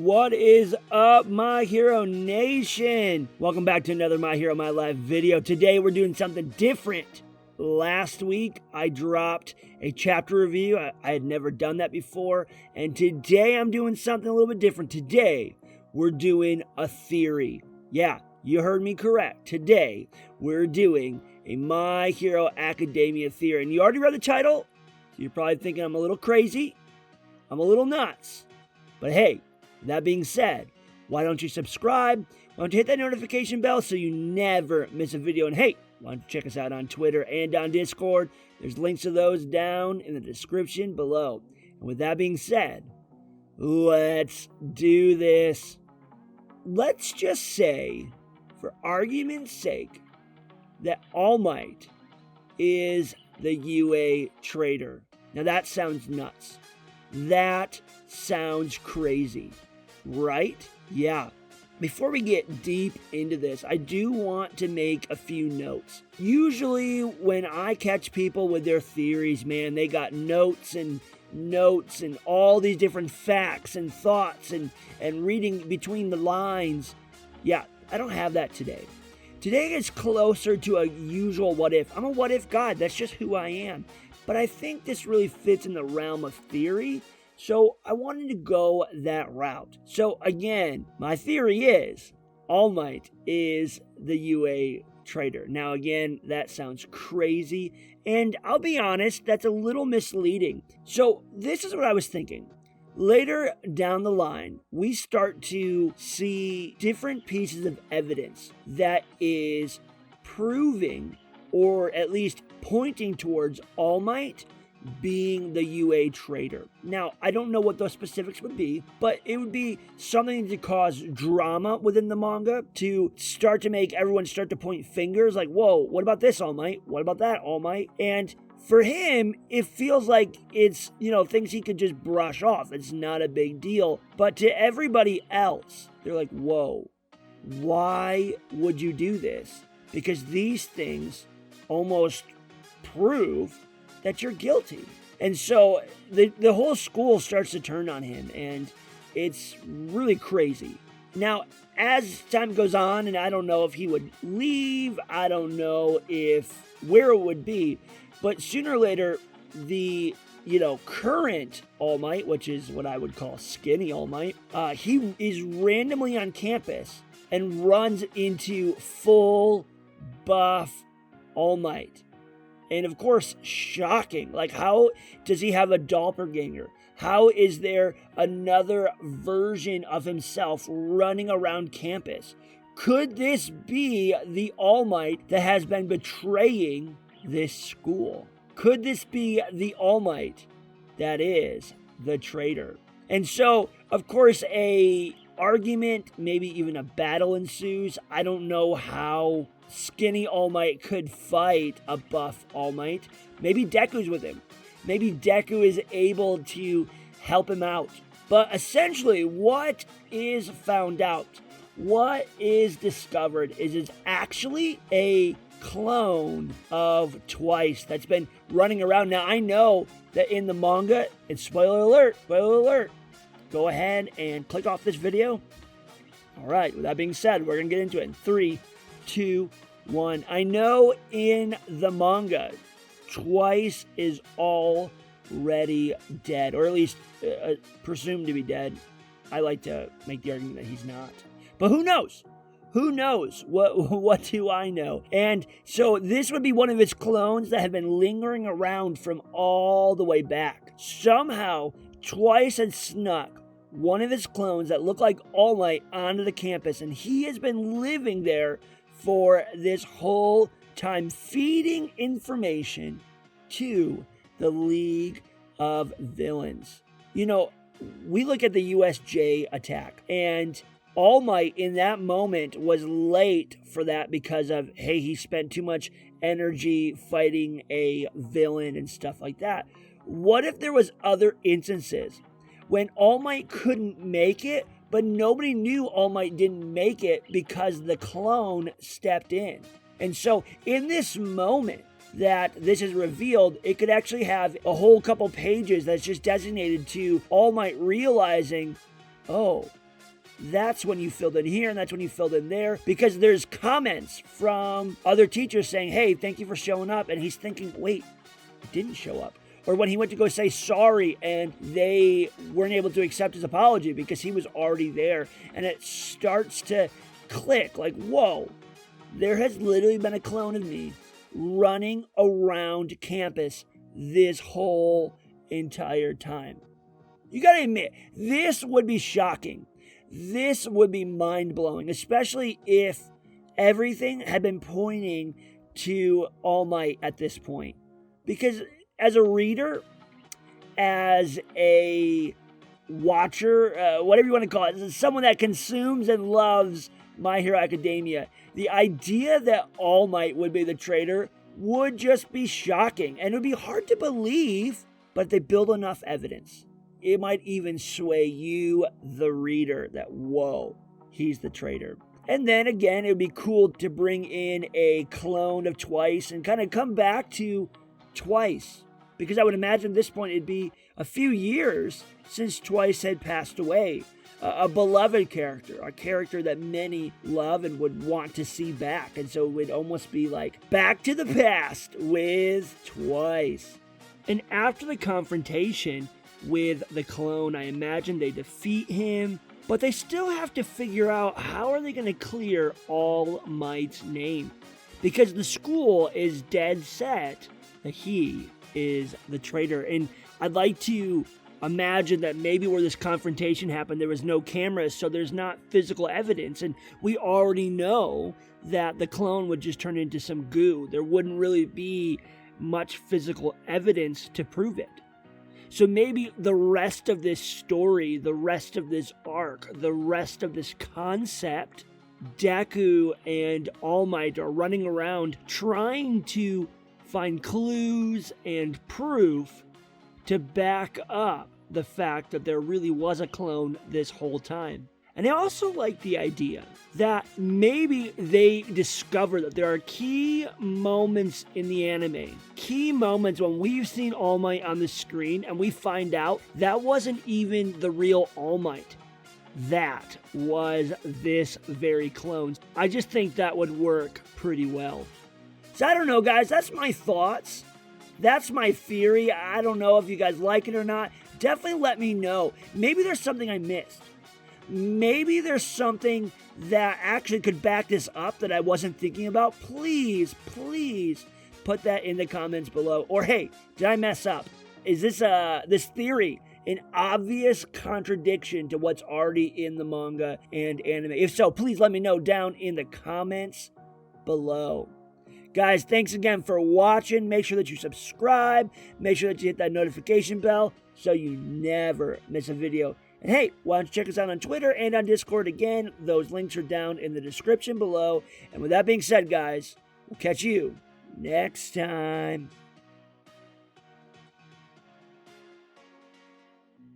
What is up, My Hero Nation? Welcome back to another My Hero My Life video. Today we're doing something different. Last week I dropped a chapter review. I had never done that before, and today I'm doing something a little bit different. Today we're doing a theory. Yeah, you heard me correct. Today we're doing a My Hero Academia theory. And you already read the title, so you're probably thinking I'm a little crazy. I'm a little nuts. But hey, that being said, why don't you subscribe? Why don't you hit that notification bell so you never miss a video? And hey, why don't you check us out on Twitter and on Discord? There's links to those down in the description below. And with that being said, let's do this. Let's just say, for argument's sake, that All Might is the UA Traitor. Now that sounds nuts. That sounds crazy, right? Yeah. Before we get deep into this, I do want to make a few notes. Usually when I catch people with their theories, man, they got notes and all these different facts and thoughts and reading between the lines. Yeah, I don't have that today. Today is closer to a usual what if. I'm a what if guy. That's just who I am. But I think this really fits in the realm of theory, so I wanted to go that route. So again, my theory is All Might is the UA Traitor. Now again, that sounds crazy, and I'll be honest, that's a little misleading. So this is what I was thinking. Later down the line, we start to see different pieces of evidence that is proving, or at least pointing towards All Might being the UA Traitor. Now, I don't know what those specifics would be, but it would be something to cause drama within the manga, to start to make everyone start to point fingers like, whoa, what about this, All Might? What about that, All Might? And for him, it feels like it's, things he could just brush off. It's not a big deal. But to everybody else, they're like, whoa, why would you do this? Because these things almost prove that you're guilty. And so the whole school starts to turn on him, and it's really crazy. Now, as time goes on, and I don't know if he would leave, I don't know where it would be, but sooner or later, the current All Might, which is what I would call skinny All Might, he is randomly on campus and runs into full buff All Might. And of course, shocking. Like, how does he have a doppelganger? How is there another version of himself running around campus? Could this be the All Might that has been betraying this school? Could this be the All Might that is the traitor? And so, of course, a argument, maybe even a battle ensues. I don't know how skinny All Might could fight a buff All Might. Maybe Deku's with him. Maybe Deku is able to help him out. But essentially, what is found out, what is discovered, is it's actually a clone of Twice that's been running around. Now, I know that in the manga, and spoiler alert, go ahead and click off this video. All right, with that being said, we're going to get into it in 3, 2, 1. I know in the manga, Twice is already dead, or at least presumed to be dead. I like to make the argument that he's not. But who knows? Who knows? What do I know? And so this would be one of his clones that had been lingering around from all the way back. Somehow, Twice had snuck one of his clones that looked like All Might onto the campus, and he has been living there for this whole time, feeding information to the League of Villains. We look at the USJ attack, and All Might in that moment was late for that because of, hey, he spent too much energy fighting a villain and stuff like that. What if there was other instances when All Might couldn't make it, but nobody knew All Might didn't make it because the clone stepped in? And so in this moment that this is revealed, it could actually have a whole couple pages that's just designated to All Might realizing, oh, that's when you filled in here and that's when you filled in there, because there's comments from other teachers saying, hey, thank you for showing up. And he's thinking, wait, I didn't show up. Or when he went to go say sorry and they weren't able to accept his apology because he was already there. And it starts to click like, whoa, there has literally been a clone of me running around campus this whole entire time. You gotta admit, this would be shocking. This would be mind-blowing, especially if everything had been pointing to All Might at this point. Because as a reader, as a watcher, whatever you want to call it, as someone that consumes and loves My Hero Academia, the idea that All Might would be the traitor would just be shocking. And it would be hard to believe, but if they build enough evidence, it might even sway you, the reader, that, whoa, he's the traitor. And then again, it would be cool to bring in a clone of Twice and kind of come back to Twice. Because I would imagine at this point it'd be a few years since Twice had passed away. A beloved character, a character that many love and would want to see back. And so it would almost be like Back to the Past with Twice. And after the confrontation with the clone, I imagine they defeat him, but they still have to figure out how are they going to clear All Might's name, because the school is dead set that he is the traitor. And I'd like to imagine that maybe where this confrontation happened, there was no cameras, so there's not physical evidence, and we already know that the clone would just turn into some goo. There wouldn't really be much physical evidence to prove it. So maybe the rest of this story, the rest of this arc, the rest of this concept, Deku and All Might are running around trying to find clues and proof to back up the fact that there really was a clone this whole time. And I also like the idea that maybe they discover that there are key moments in the anime, key moments when we've seen All Might on the screen and we find out that wasn't even the real All Might. That was this very clone. I just think that would work pretty well. So I don't know, guys, that's my thoughts. That's my theory. I don't know if you guys like it or not. Definitely let me know. Maybe there's something I missed. Maybe there's something that actually could back this up that I wasn't thinking about. Please put that in the comments below. Or hey, did I mess up? Is this theory an obvious contradiction to what's already in the manga and anime? If so, please let me know down in the comments below. Guys, thanks again for watching. Make sure that you subscribe. Make sure that you hit that notification bell so you never miss a video. And hey, why don't you check us out on Twitter and on Discord again? Those links are down in the description below. And with that being said, guys, we'll catch you next time.